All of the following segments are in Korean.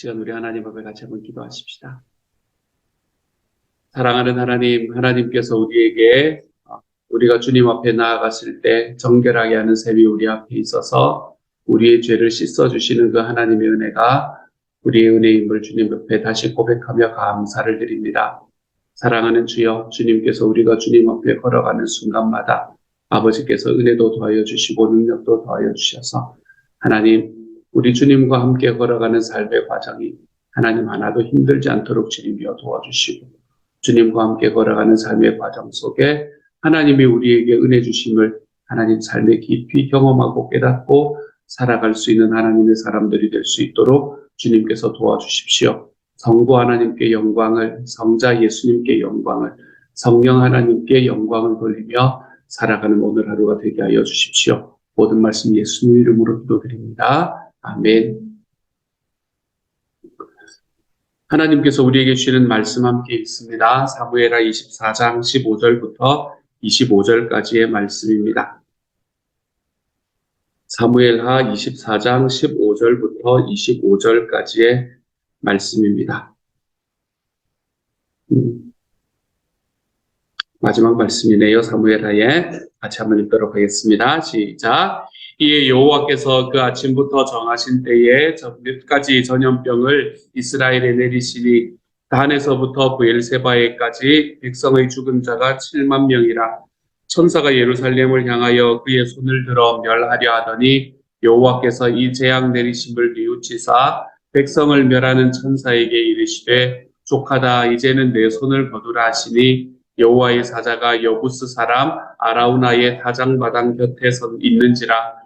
시간 우리 하나님 앞에 같이 한번 기도하십시다. 사랑하는 하나님, 하나님께서 우리에게 우리가 주님 앞에 나아갔을 때 정결하게 하는 셈이 우리 앞에 있어서 우리의 죄를 씻어주시는 그 하나님의 은혜가 우리의 은혜임을 주님 앞에 다시 고백하며 감사를 드립니다. 사랑하는 주여, 주님께서 우리가 주님 앞에 걸어가는 순간마다 아버지께서 은혜도 더하여 주시고 능력도 더하여 주셔서 하나님, 우리 주님과 함께 걸어가는 삶의 과정이 하나님 하나도 힘들지 않도록 주님이여 도와주시고 주님과 함께 걸어가는 삶의 과정 속에 하나님이 우리에게 은혜 주심을 하나님 삶에 깊이 경험하고 깨닫고 살아갈 수 있는 하나님의 사람들이 될 수 있도록 주님께서 도와주십시오. 성부 하나님께 영광을, 성자 예수님께 영광을, 성령 하나님께 영광을 돌리며 살아가는 오늘 하루가 되게 하여 주십시오. 모든 말씀 예수님 이름으로 기도드립니다. 아멘. 하나님께서 우리에게 주시는 말씀 함께 있습니다. 사무엘하 24장 15절부터 25절까지의 말씀입니다. 사무엘하 24장 15절부터 25절까지의 말씀입니다. 마지막 말씀이네요. 사무엘하에 같이 한번 읽도록 하겠습니다. 시작. 이에 여호와께서 그 아침부터 정하신 때에 몇 가지 전염병을 이스라엘에 내리시니 단에서부터 브엘세바에까지 백성의 죽은 자가 7만 명이라. 천사가 예루살렘을 향하여 그의 손을 들어 멸하려 하더니 여호와께서 이 재앙 내리심을 뉘우치사 백성을 멸하는 천사에게 이르시되 족하다, 이제는 내 손을 거두라 하시니 여호와의 사자가 여부스 사람 아라우나의 다장마당 곁에 있는지라.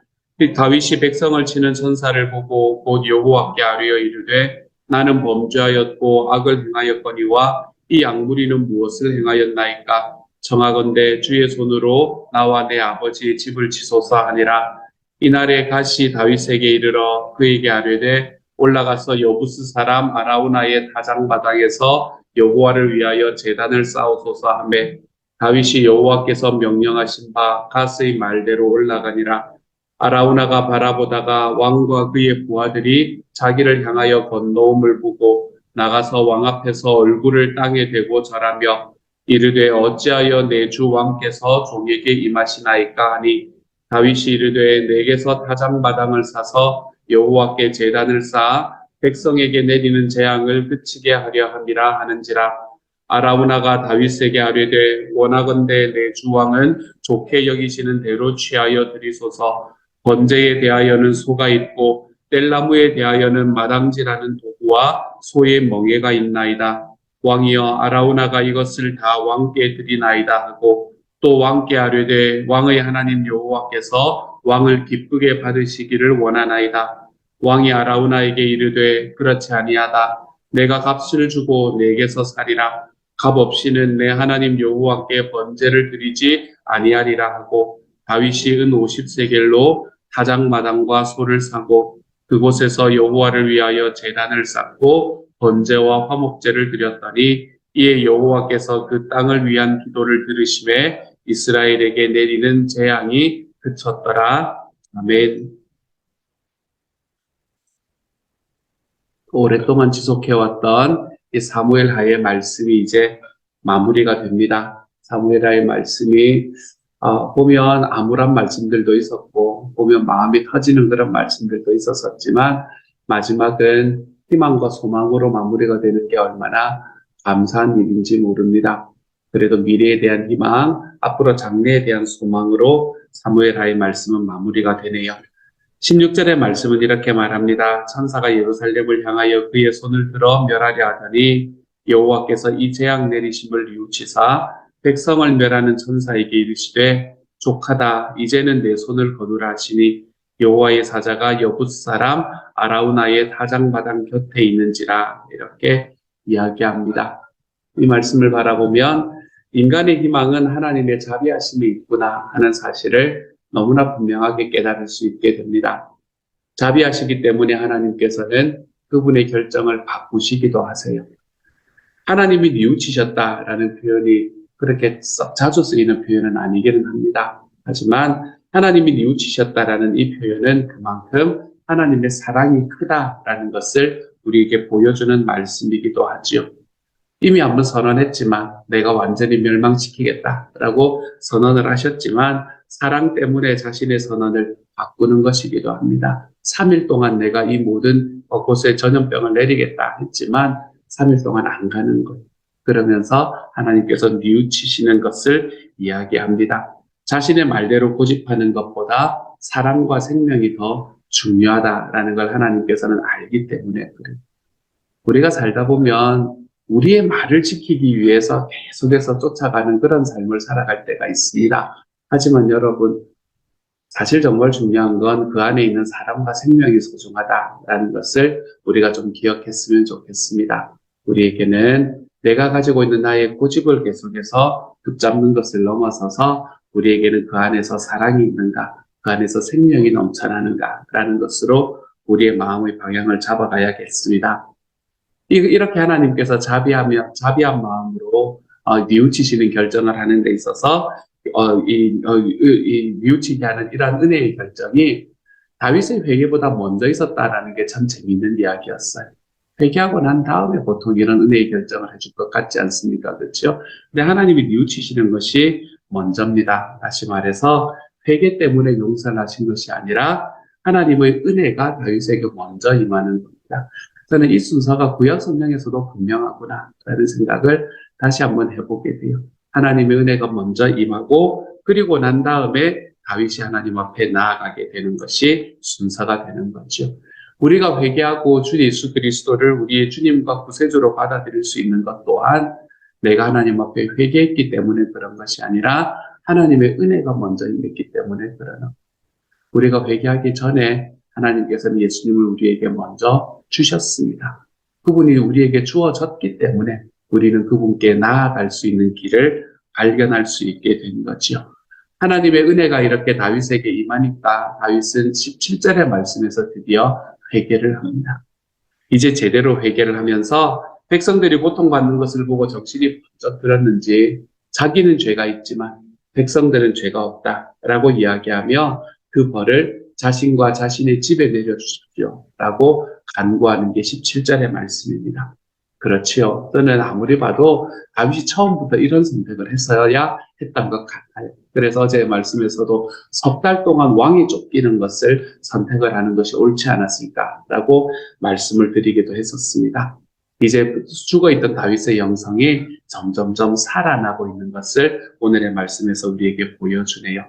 다윗이 백성을 치는 천사를 보고 곧 여호와께 아뢰어 이르되 나는 범죄하였고 악을 행하였거니와 이 악무리는 무엇을 행하였나이까. 청하건대 주의 손으로 나와 내 아버지의 집을 치소서 하니라. 이날에 가시 다윗에게 이르러 그에게 아뢰되 올라가서 여부스 사람 아라우나의 다장마당에서 여호와를 위하여 제단을 쌓으소서 하매 다윗이 여호와께서 명령하신 바 가스의 말대로 올라가니라. 아라우나가 바라보다가 왕과 그의 부하들이 자기를 향하여 건너옴을 보고 나가서 왕 앞에서 얼굴을 땅에 대고 절하며 이르되 어찌하여 내 주 왕께서 종에게 임하시나이까 하니 다윗이 이르되 내게서 타작마당을 사서 여호와께 제단을 쌓아 백성에게 내리는 재앙을 그치게 하려 함이라 하는지라. 아라우나가 다윗에게 아뢰되 원하건대 내 주 왕은 좋게 여기시는 대로 취하여 드리소서. 번제에 대하여는 소가 있고 뗄나무에 대하여는 마당지라는 도구와 소의 멍에가 있나이다. 왕이여 아라우나가 이것을 다 왕께 드리나이다 하고 또 왕께 아뢰되 왕의 하나님 여호와께서 왕을 기쁘게 받으시기를 원하나이다. 왕이 아라우나에게 이르되 그렇지 아니하다. 내가 값을 주고 내게서 사리라. 값 없이는 내 하나님 여호와께 번제를 드리지 아니하리라 하고 다윗이 은 50세겔로 다장마당과 소를 사고 그곳에서 여호와를 위하여 제단을 쌓고 번제와 화목제를 드렸더니 이에 여호와께서 그 땅을 위한 기도를 들으심에 이스라엘에게 내리는 재앙이 그쳤더라. 아멘. 오랫동안 지속해왔던 이 사무엘하의 말씀이 이제 마무리가 됩니다. 사무엘하의 말씀이 보면 암울한 말씀들도 있었고 보면 마음이 터지는 그런 말씀들도 있었지만 마지막은 희망과 소망으로 마무리가 되는 게 얼마나 감사한 일인지 모릅니다. 그래도 미래에 대한 희망, 앞으로 장래에 대한 소망으로 사무엘하의 말씀은 마무리가 되네요. 16절의 말씀은 이렇게 말합니다. 천사가 예루살렘을 향하여 그의 손을 들어 멸하려 하더니 여호와께서 이 재앙 내리심을 뉘우치사 백성을 멸하는 천사에게 이르시되 족하다, 이제는 내 손을 거두라 하시니 여호와의 사자가 여부스 사람 아라우나의 다장마당 곁에 있는지라. 이렇게 이야기합니다. 이 말씀을 바라보면 인간의 희망은 하나님의 자비하심이 있구나 하는 사실을 너무나 분명하게 깨달을 수 있게 됩니다. 자비하시기 때문에 하나님께서는 그분의 결정을 바꾸시기도 하세요. 하나님이 뉘우치셨다라는 표현이 그렇게 자주 쓰이는 표현은 아니기는 합니다. 하지만 하나님이 뉘우치셨다라는 이 표현은 그만큼 하나님의 사랑이 크다라는 것을 우리에게 보여주는 말씀이기도 하지요. 이미 한번 선언했지만 내가 완전히 멸망시키겠다라고 선언을 하셨지만 사랑 때문에 자신의 선언을 바꾸는 것이기도 합니다. 3일 동안 내가 이 모든 곳에 전염병을 내리겠다 했지만 3일 동안 안 가는 거예요. 그러면서 하나님께서 뉘우치시는 것을 이야기합니다. 자신의 말대로 고집하는 것보다 사랑과 생명이 더 중요하다라는 걸 하나님께서는 알기 때문에 그래요. 우리가 살다 보면 우리의 말을 지키기 위해서 계속해서 쫓아가는 그런 삶을 살아갈 때가 있습니다. 하지만 여러분, 사실 정말 중요한 건 그 안에 있는 사람과 생명이 소중하다라는 것을 우리가 좀 기억했으면 좋겠습니다. 우리에게는 내가 가지고 있는 나의 고집을 계속해서 붙잡는 것을 넘어서서 우리에게는 그 안에서 사랑이 있는가, 그 안에서 생명이 넘쳐나는가라는 것으로 우리의 마음의 방향을 잡아가야겠습니다. 이렇게 하나님께서 자비한 마음으로 뉘우치시는 결정을 하는 데 있어서 뉘우치게 하는 이러한 은혜의 결정이 다윗의 회개보다 먼저 있었다라는 게 참 재미있는 이야기였어요. 회개하고 난 다음에 보통 이런 은혜의 결정을 해줄 것 같지 않습니까? 그렇죠? 근데 하나님이 뉘우치시는 것이 먼저입니다. 다시 말해서 회개 때문에 용서를 하신 것이 아니라 하나님의 은혜가 다윗에게 먼저 임하는 겁니다. 저는 이 순서가 구약 성경에서도 분명하구나라는 생각을 다시 한번 해보게 돼요. 하나님의 은혜가 먼저 임하고 그리고 난 다음에 다윗이 하나님 앞에 나아가게 되는 것이 순서가 되는 거죠. 우리가 회개하고 주 예수 그리스도를 우리의 주님과 구세주로 받아들일 수 있는 것 또한 내가 하나님 앞에 회개했기 때문에 그런 것이 아니라 하나님의 은혜가 먼저 임했기 때문에 그러는 우리가 회개하기 전에 하나님께서는 예수님을 우리에게 먼저 주셨습니다. 그분이 우리에게 주어졌기 때문에 우리는 그분께 나아갈 수 있는 길을 발견할 수 있게 된 거지요. 하나님의 은혜가 이렇게 다윗에게 임하니까 다윗은 17절의 말씀에서 드디어 회개를 합니다. 이제 제대로 회개를 하면서 백성들이 고통받는 것을 보고 정신이 번쩍 들었는지 자기는 죄가 있지만 백성들은 죄가 없다라고 이야기하며 그 벌을 자신과 자신의 집에 내려주십시오 라고 간구하는 게 17절의 말씀입니다. 그렇지요. 저는 아무리 봐도 다윗이 처음부터 이런 선택을 했어야 했던 것 같아요. 그래서 어제 말씀에서도 석 달 동안 왕이 쫓기는 것을 선택을 하는 것이 옳지 않았을까라고 말씀을 드리기도 했었습니다. 이제 죽어있던 다윗의 영성이 점점점 살아나고 있는 것을 오늘의 말씀에서 우리에게 보여주네요.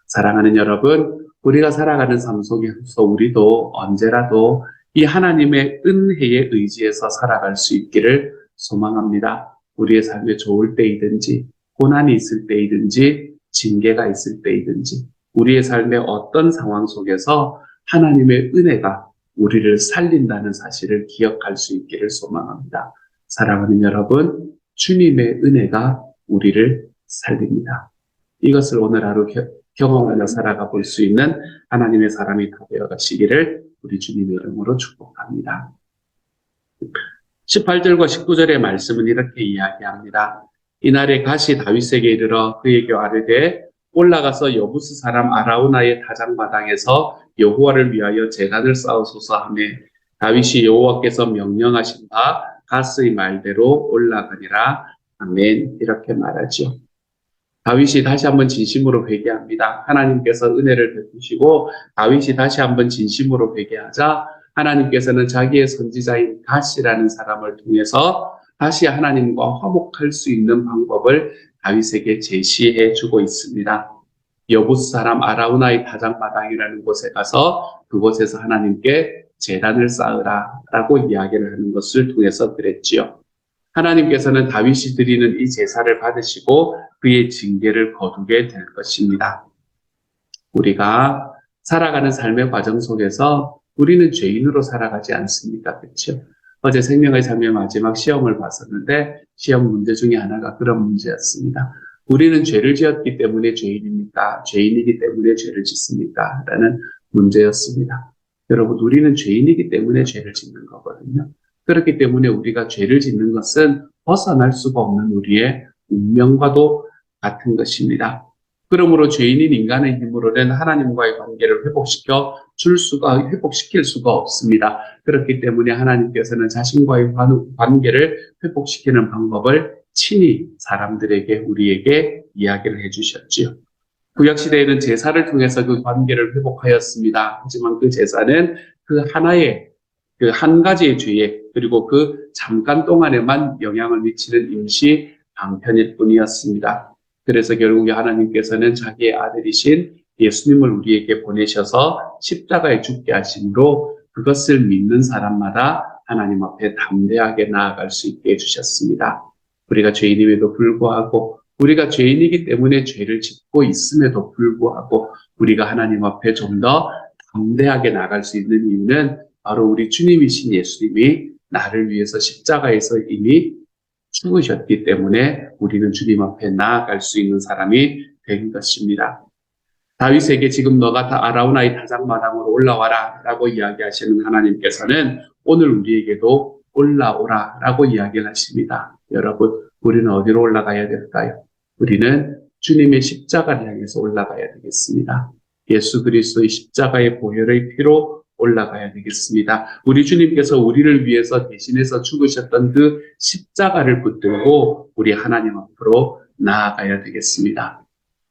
사랑하는 여러분, 우리가 살아가는 삶 속에서 우리도 언제라도 이 하나님의 은혜에 의지해서 살아갈 수 있기를 소망합니다. 우리의 삶에 좋을 때이든지 고난이 있을 때이든지 징계가 있을 때이든지 우리의 삶의 어떤 상황 속에서 하나님의 은혜가 우리를 살린다는 사실을 기억할 수 있기를 소망합니다. 사랑하는 여러분, 주님의 은혜가 우리를 살립니다. 이것을 오늘 하루 경험하며 살아가 볼 수 있는 하나님의 사람이 다 되어 가시기를 우리 주님의 이름으로 축복합니다. 18절과 19절의 말씀은 이렇게 이야기합니다. 이날에 갓이 다윗에게 이르러 그에게 아뢰되 올라가서 여부스 사람 아라우나의 타작마당에서 여호와를 위하여 제단을 쌓으소서 하며 다윗이 여호와께서 명령하신 바 갓의 말대로 올라가니라. 아멘. 이렇게 말하죠. 다윗이 다시 한번 진심으로 회개합니다. 하나님께서 은혜를 베푸시고 다윗이 다시 한번 진심으로 회개하자 하나님께서는 자기의 선지자인 갓이라는 사람을 통해서 다시 하나님과 화목할 수 있는 방법을 다윗에게 제시해 주고 있습니다. 여부스 사람 아라우나의 타작마당이라는 곳에 가서 그곳에서 하나님께 제단을 쌓으라 라고 이야기를 하는 것을 통해서 그랬지요. 하나님께서는 다윗이 드리는 이 제사를 받으시고 그의 징계를 거두게 될 것입니다. 우리가 살아가는 삶의 과정 속에서 우리는 죄인으로 살아가지 않습니까? 그렇죠? 어제 생명의 삶의 마지막 시험을 봤었는데 시험 문제 중에 하나가 그런 문제였습니다. 우리는 죄를 지었기 때문에 죄인입니까? 죄인이기 때문에 죄를 짓습니까? 라는 문제였습니다. 여러분, 우리는 죄인이기 때문에 죄를 짓는 거거든요. 그렇기 때문에 우리가 죄를 짓는 것은 벗어날 수가 없는 우리의 운명과도 같은 것입니다. 그러므로 죄인인 인간의 힘으로는 하나님과의 관계를 회복시켜 회복시킬 수가 없습니다. 그렇기 때문에 하나님께서는 자신과의 관계를 회복시키는 방법을 친히 사람들에게, 우리에게 이야기를 해주셨지요. 구약시대에는 제사를 통해서 그 관계를 회복하였습니다. 하지만 그 제사는 그 한 가지의 죄에, 그리고 그 잠깐 동안에만 영향을 미치는 임시 방편일 뿐이었습니다. 그래서 결국에 하나님께서는 자기의 아들이신 예수님을 우리에게 보내셔서 십자가에 죽게 하심으로 그것을 믿는 사람마다 하나님 앞에 담대하게 나아갈 수 있게 해주셨습니다. 우리가 죄인임에도 불구하고, 우리가 죄인이기 때문에 죄를 짓고 있음에도 불구하고 우리가 하나님 앞에 좀 더 담대하게 나갈 수 있는 이유는 바로 우리 주님이신 예수님이 나를 위해서 십자가에서 이미 죽으셨기 때문에 우리는 주님 앞에 나아갈 수 있는 사람이 된 것입니다. 다윗에게 지금 너가 다 아라우나의 다장마당으로 올라와라 라고 이야기하시는 하나님께서는 오늘 우리에게도 올라오라 라고 이야기를 하십니다. 여러분, 우리는 어디로 올라가야 될까요? 우리는 주님의 십자가를 향해서 올라가야 되겠습니다. 예수 그리스도의 십자가의 보혈의 피로 올라가야 되겠습니다. 우리 주님께서 우리를 위해서 대신해서 죽으셨던 그 십자가를 붙들고 우리 하나님 앞으로 나아가야 되겠습니다.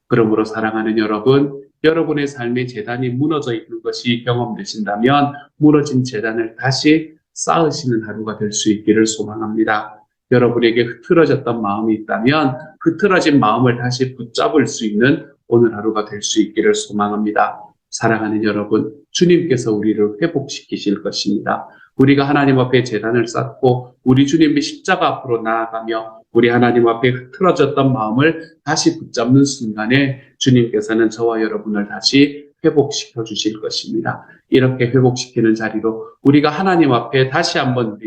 그러므로 사랑하는 여러분, 여러분의 삶의 재단이 무너져 있는 것이 경험되신다면 무너진 재단을 다시 쌓으시는 하루가 될 수 있기를 소망합니다. 여러분에게 흐트러졌던 마음이 있다면 흐트러진 마음을 다시 붙잡을 수 있는 오늘 하루가 될 수 있기를 소망합니다. 사랑하는 여러분, 주님께서 우리를 회복시키실 것입니다. 우리가 하나님 앞에 제단을 쌓고 우리 주님의 십자가 앞으로 나아가며 우리 하나님 앞에 흐트러졌던 마음을 다시 붙잡는 순간에 주님께서는 저와 여러분을 다시 회복시켜 주실 것입니다. 이렇게 회복시키는 자리로 우리가 하나님 앞에 다시 한번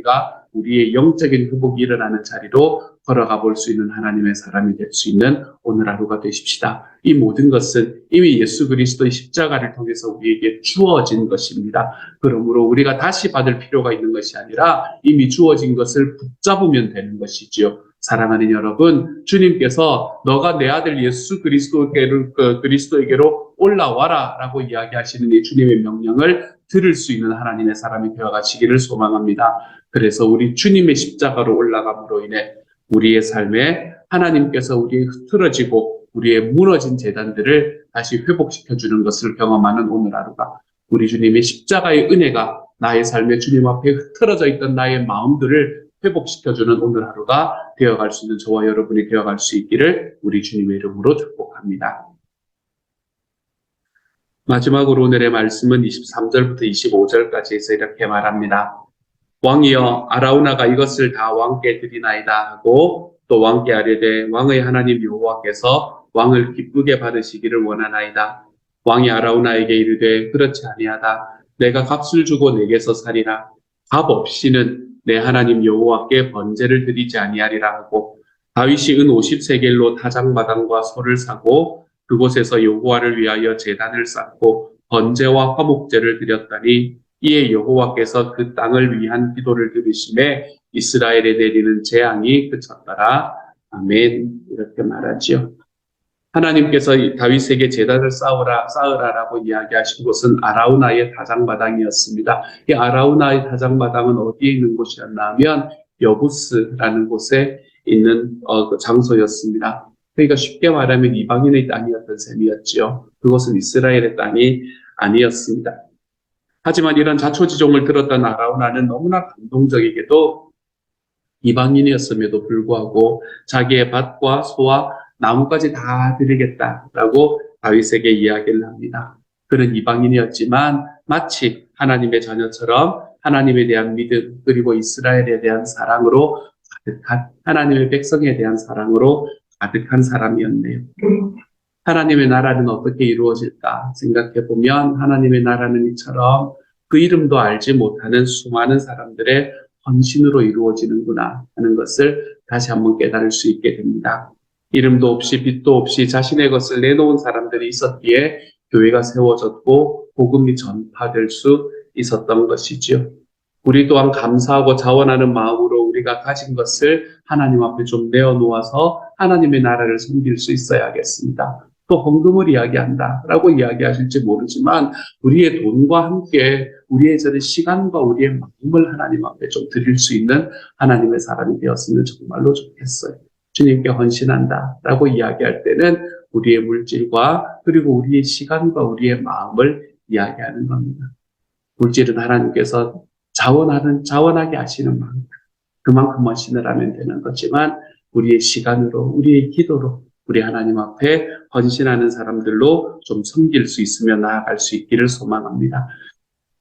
우리의 영적인 회복이 일어나는 자리로 걸어가 볼 수 있는 하나님의 사람이 될 수 있는 오늘 하루가 되십시다. 이 모든 것은 이미 예수 그리스도의 십자가를 통해서 우리에게 주어진 것입니다. 그러므로 우리가 다시 받을 필요가 있는 것이 아니라 이미 주어진 것을 붙잡으면 되는 것이지요. 사랑하는 여러분, 주님께서 너가 내 아들 예수 그리스도에게로 올라와라 라고 이야기하시는 이 주님의 명령을 들을 수 있는 하나님의 사람이 되어가시기를 소망합니다. 그래서 우리 주님의 십자가로 올라감으로 인해 우리의 삶에 하나님께서 우리의 흐트러지고 우리의 무너진 재단들을 다시 회복시켜주는 것을 경험하는 오늘 하루가, 우리 주님의 십자가의 은혜가 나의 삶에 주님 앞에 흐트러져 있던 나의 마음들을 회복시켜주는 오늘 하루가 되어갈 수 있는 저와 여러분이 되어갈 수 있기를 우리 주님의 이름으로 축복합니다. 마지막으로 오늘의 말씀은 23절부터 25절까지 해서 이렇게 말합니다. 왕이여, 아라우나가 이것을 다 왕께 드리나이다 하고 또 왕께 아뢰되 왕의 하나님 여호와께서 왕을 기쁘게 받으시기를 원하나이다. 왕이 아라우나에게 이르되 그렇지 아니하다. 내가 값을 주고 내게서 살이라. 값 없이는 내 하나님 여호와께 번제를 드리지 아니하리라 하고 다윗이 은 50세겔로 타작마당과 소를 사고 그곳에서 여호와를 위하여 제단을 쌓고 번제와 화목제를 드렸더니 이에 여호와께서 그 땅을 위한 기도를 들으심에 이스라엘에 내리는 재앙이 그쳤더라. 아멘. 이렇게 말하지요. 하나님께서 다윗에게 제단을 쌓으라라고 이야기하신 곳은 아라우나의 다장마당이었습니다. 이 아라우나의 다장마당은 어디에 있는 곳이었나 하면 여부스라는 곳에 있는 그 장소였습니다. 그러니까 쉽게 말하면 이방인의 땅이었던 셈이었지요. 그것은 이스라엘의 땅이 아니었습니다. 하지만 이런 자초지종을 들었던 아라우나는 너무나 감동적이게도 이방인이었음에도 불구하고 자기의 밭과 소와 나무까지 다 드리겠다라고 다윗에게 이야기를 합니다. 그는 이방인이었지만 마치 하나님의 자녀처럼 하나님에 대한 믿음 그리고 이스라엘에 대한 사랑으로 가득한, 하나님의 백성에 대한 사랑으로 가득한 사람이었네요. 하나님의 나라는 어떻게 이루어질까 생각해 보면 하나님의 나라는 이처럼 그 이름도 알지 못하는 수많은 사람들의 헌신으로 이루어지는구나 하는 것을 다시 한번 깨달을 수 있게 됩니다. 이름도 없이 빛도 없이 자신의 것을 내놓은 사람들이 있었기에 교회가 세워졌고 복음이 전파될 수 있었던 것이지요. 우리 또한 감사하고 자원하는 마음으로 우리가 가진 것을 하나님 앞에 좀 내어놓아서 하나님의 나라를 섬길 수 있어야겠습니다. 또 헌금을 이야기한다라고 이야기하실지 모르지만 우리의 돈과 함께 우리의 저는 시간과 우리의 마음을 하나님 앞에 좀 드릴 수 있는 하나님의 사람이 되었으면 정말로 좋겠어요. 주님께 헌신한다라고 이야기할 때는 우리의 물질과 그리고 우리의 시간과 우리의 마음을 이야기하는 겁니다. 물질은 하나님께서 자원하게 하시는 마음, 그만큼 헌신을 하면 되는 거지만 우리의 시간으로, 우리의 기도로, 우리 하나님 앞에 헌신하는 사람들로 좀 섬길 수 있으며 나아갈 수 있기를 소망합니다.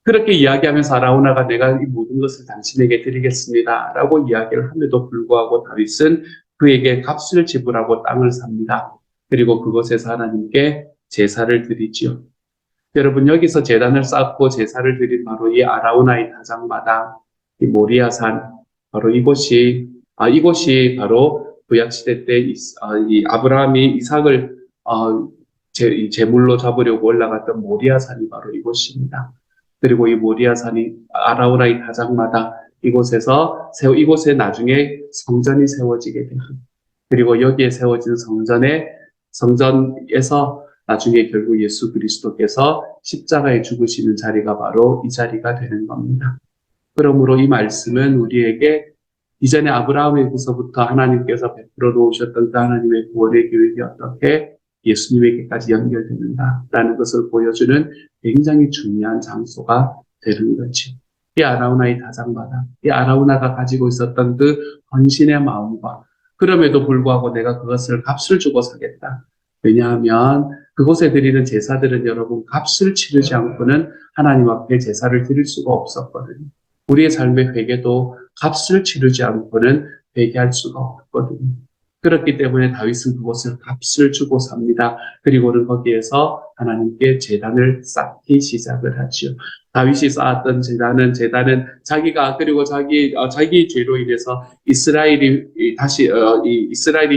그렇게 이야기하면서 아라우나가 내가 이 모든 것을 당신에게 드리겠습니다 라고 이야기를 함에도 불구하고 다윗은 그에게 값을 지불하고 땅을 삽니다. 그리고 그곳에서 하나님께 제사를 드리지요. 여러분, 여기서 제단을 쌓고 제사를 드린 바로 이 아라우나의 타작마당, 이 모리아산, 바로 이곳이 바로 구약시대 때 이 아브라함이 이삭을 제물로 잡으려고 올라갔던 모리아산이 바로 이곳입니다. 그리고 이 모리아산이 아라우나의 타작마당, 이곳에 나중에 성전이 세워지게 됩니다. 그리고 여기에 세워진 성전에서 나중에 결국 예수 그리스도께서 십자가에 죽으시는 자리가 바로 이 자리가 되는 겁니다. 그러므로 이 말씀은 우리에게 이전에 아브라함에게서부터 하나님께서 베풀어 놓으셨던 그 하나님의 구원의 계획이 어떻게 예수님에게까지 연결되는가라는 것을 보여주는 굉장히 중요한 장소가 되는 거죠. 이 아라우나의 타작마당, 이 아라우나가 가지고 있었던 그 헌신의 마음과 그럼에도 불구하고 내가 그것을 값을 주고 사겠다. 왜냐하면 그곳에 드리는 제사들은 여러분 값을 치르지 않고는 하나님 앞에 제사를 드릴 수가 없었거든요. 우리의 삶의 회개도 값을 치르지 않고는 회개할 수가 없거든요. 그렇기 때문에 다윗은 그곳을 값을 주고 삽니다. 그리고는 거기에서 하나님께 제단을 쌓기 시작을 하죠. 다윗이 쌓았던 제단은 자기가 그리고 자기 죄로 인해서 이스라엘이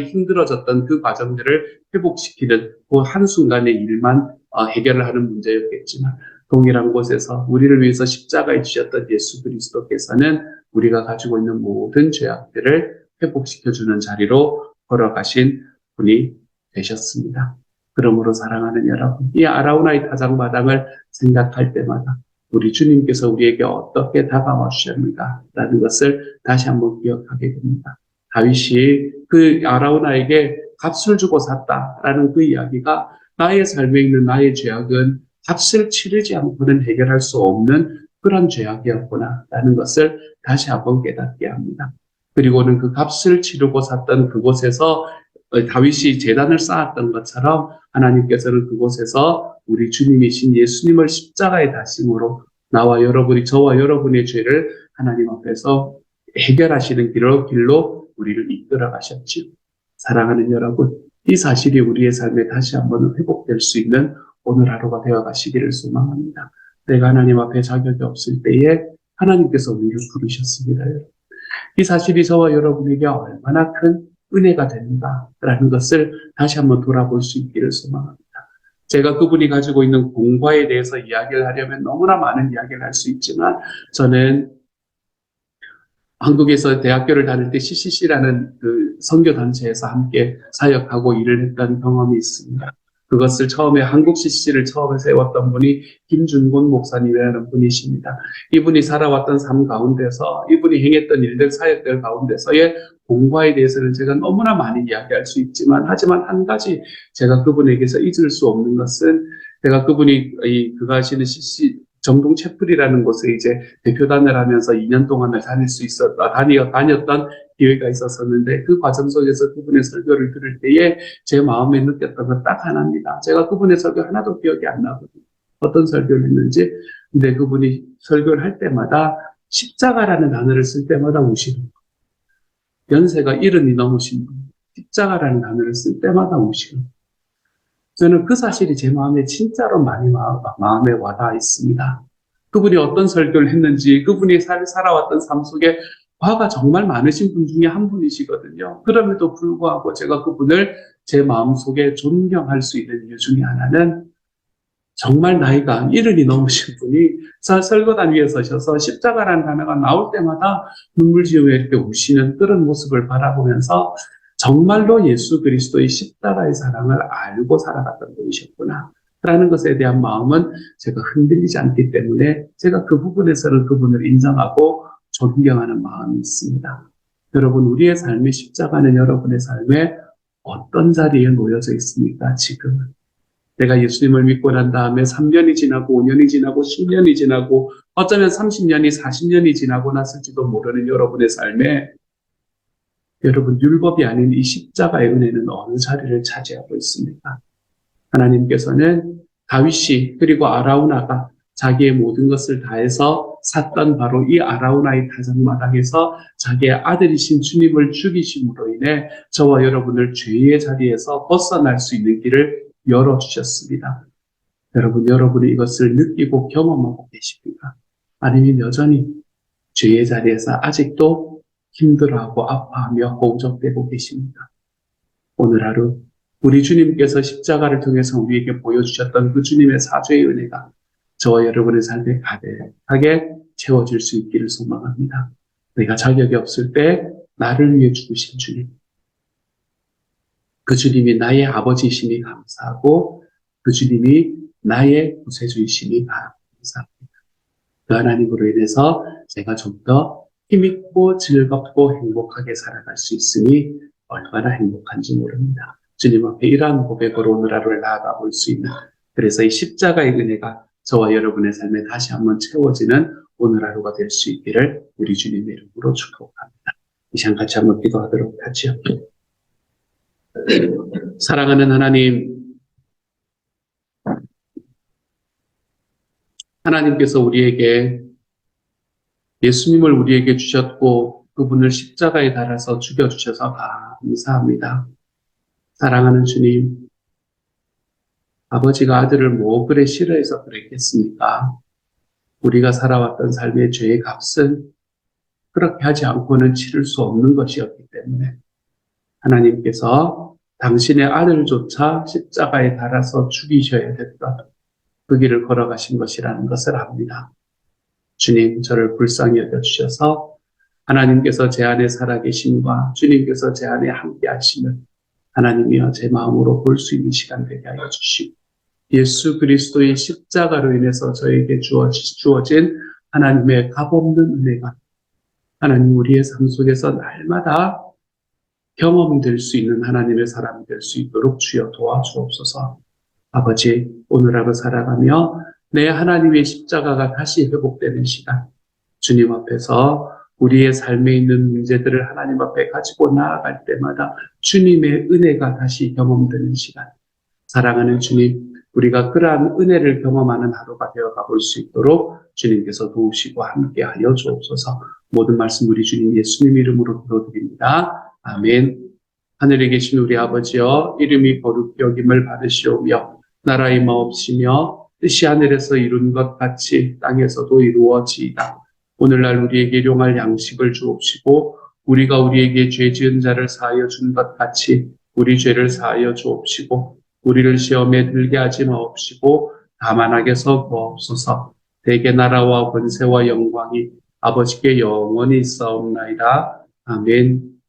힘들어졌던 그 과정들을 회복시키는 그 한순간의 일만 해결을 하는 문제였겠지만 동일한 곳에서 우리를 위해서 십자가에 지셨던 예수 그리스도께서는 우리가 가지고 있는 모든 죄악들을 회복시켜주는 자리로 걸어가신 분이 되셨습니다. 그러므로 사랑하는 여러분, 이 아라우나의 타작마당을 생각할 때마다 우리 주님께서 우리에게 어떻게 다가와 주셨는가라는 것을 다시 한번 기억하게 됩니다. 다윗이 그 아라우나에게 값을 주고 샀다라는 그 이야기가 나의 삶에 있는 나의 죄악은 값을 치르지 않고는 해결할 수 없는 그런 죄악이었구나라는 것을 다시 한번 깨닫게 합니다. 그리고는 그 값을 치르고 샀던 그곳에서 다윗이 제단을 쌓았던 것처럼 하나님께서는 그곳에서 우리 주님이신 예수님을 십자가에 다심으로 저와 여러분의 죄를 하나님 앞에서 해결하시는 길로 우리를 이끌어 가셨지요. 사랑하는 여러분, 이 사실이 우리의 삶에 다시 한번 회복될 수 있는 오늘 하루가 되어 가시기를 소망합니다. 내가 하나님 앞에 자격이 없을 때에 하나님께서 우리를 부르셨습니다. 이 사실이 저와 여러분에게 얼마나 큰 은혜가 되는가라는 것을 다시 한번 돌아볼 수 있기를 소망합니다. 제가 그분이 가지고 있는 공과에 대해서 이야기를 하려면 너무나 많은 이야기를 할 수 있지만 저는 한국에서 대학교를 다닐 때 CCC라는 그 선교단체에서 함께 사역하고 일을 했던 경험이 있습니다. 그것을 처음에 한국 CCC를 처음에 세웠던 분이 김준곤 목사님이라는 분이십니다. 이분이 살아왔던 삶 가운데서 이분이 행했던 일들, 사역들 가운데서의 공과에 대해서는 제가 너무나 많이 이야기할 수 있지만 하지만 한 가지 제가 그분에게서 잊을 수 없는 것은 제가 그가 하시는 CCC 정동 채플이라는 곳에 이제 대표단을 하면서 2년 동안을 다녔던 기회가 있었었는데 그 과정 속에서 그분의 설교를 들을 때에 제 마음에 느꼈던 건 딱 하나입니다. 제가 그분의 설교 하나도 기억이 안 나거든요. 어떤 설교를 했는지. 근데 그분이 설교를 할 때마다 십자가라는 단어를 쓸 때마다 우시는 거예요. 연세가 70이 넘으신 분, 십자가라는 단어를 쓸 때마다 우시는 거예요. 저는 그 사실이 제 마음에 진짜로 많이 마음에 와닿아 있습니다. 그분이 어떤 설교를 했는지, 그분이 살아왔던 삶 속에 화가 정말 많으신 분 중에 한 분이시거든요. 그럼에도 불구하고 제가 그분을 제 마음속에 존경할 수 있는 이유 중에 하나는 정말 나이가 70이 넘으신 분이 설교단 위에 서셔서 십자가라는 단어가 나올 때마다 눈물 지으며 이렇게 우시는 그런 모습을 바라보면서 정말로 예수 그리스도의 십자가의 사랑을 알고 살아갔던 분이셨구나 라는 것에 대한 마음은 제가 흔들리지 않기 때문에 제가 그 부분에서는 그분을 인정하고 존경하는 마음이 있습니다. 여러분, 우리의 삶의 십자가는 여러분의 삶에 어떤 자리에 놓여져 있습니까? 지금은. 내가 예수님을 믿고 난 다음에 3년이 지나고 5년이 지나고 10년이 지나고 어쩌면 30년이 40년이 지나고 났을지도 모르는 여러분의 삶에 여러분, 율법이 아닌 이 십자가의 은혜는 어느 자리를 차지하고 있습니까? 하나님께서는 다윗이 그리고 아라우나가 자기의 모든 것을 다해서 샀던 바로 이 아라우나의 타작마당에서 자기의 아들이신 주님을 죽이심으로 인해 저와 여러분을 죄의 자리에서 벗어날 수 있는 길을 열어주셨습니다. 여러분, 여러분이 이것을 느끼고 경험하고 계십니까? 아니면 여전히 죄의 자리에서 아직도 힘들어하고 아파하며 허우적대고 계십니까? 오늘 하루 우리 주님께서 십자가를 통해서 우리에게 보여주셨던 그 주님의 사죄의 은혜가 저와 여러분의 삶에 가득하게 채워질 수 있기를 소망합니다. 내가 자격이 없을 때 나를 위해 죽으신 주님, 그 주님이 나의 아버지이심이 감사하고 그 주님이 나의 구세주이심이 감사합니다. 그 하나님으로 인해서 제가 좀 더 힘있고 즐겁고 행복하게 살아갈 수 있으니 얼마나 행복한지 모릅니다. 주님 앞에 이러한 고백으로 오늘 하루를 나아가 볼 수 있는, 그래서 이 십자가의 은혜가 저와 여러분의 삶에 다시 한번 채워지는 오늘 하루가 될 수 있기를 우리 주님의 이름으로 축복합니다. 이 시간 같이 한번 기도하도록 하죠. 사랑하는 하나님, 하나님께서 우리에게 예수님을 우리에게 주셨고 그분을 십자가에 달아서 죽여주셔서 감사합니다. 사랑하는 주님, 아버지가 아들을 뭐 그래 싫어해서 그랬겠습니까? 우리가 살아왔던 삶의 죄의 값은 그렇게 하지 않고는 치를 수 없는 것이었기 때문에 하나님께서 당신의 아들조차 십자가에 달아서 죽이셔야 됐던 그 길을 걸어가신 것이라는 것을 압니다. 주님, 저를 불쌍히 여겨주셔서 하나님께서 제 안에 살아계심과 주님께서 제 안에 함께 하심을 하나님이여 제 마음으로 볼 수 있는 시간 되게 하여 주시고 예수 그리스도의 십자가로 인해서 저에게 주어진 하나님의 값없는 은혜가 하나님 우리의 삶 속에서 날마다 경험될 수 있는 하나님의 사람이 될 수 있도록 주여 도와주옵소서. 아버지, 오늘 하루 살아가며 내 하나님의 십자가가 다시 회복되는 시간, 주님 앞에서 우리의 삶에 있는 문제들을 하나님 앞에 가지고 나아갈 때마다 주님의 은혜가 다시 경험되는 시간, 사랑하는 주님, 우리가 그러한 은혜를 경험하는 하루가 되어가 볼 수 있도록 주님께서 도우시고 함께하여 주옵소서. 모든 말씀 우리 주님 예수님 이름으로 기도드립니다. 아멘. 하늘에 계신 우리 아버지여, 이름이 거룩히 여김을 받으시오며 나라의 마옵시며 뜻이 하늘에서 이룬 것 같이 땅에서도 이루어지이다. 오늘날 우리에게 일용할 양식을 주옵시고 우리가 우리에게 죄 지은 자를 사하여 준 것 같이 우리 죄를 사하여 주옵시고 우리를 시험에 들게 하지 마옵시고 다만 악에서 구하옵소서. 대개 나라와 권세와 영광이 아버지께 영원히 있사옵나이다. 아멘.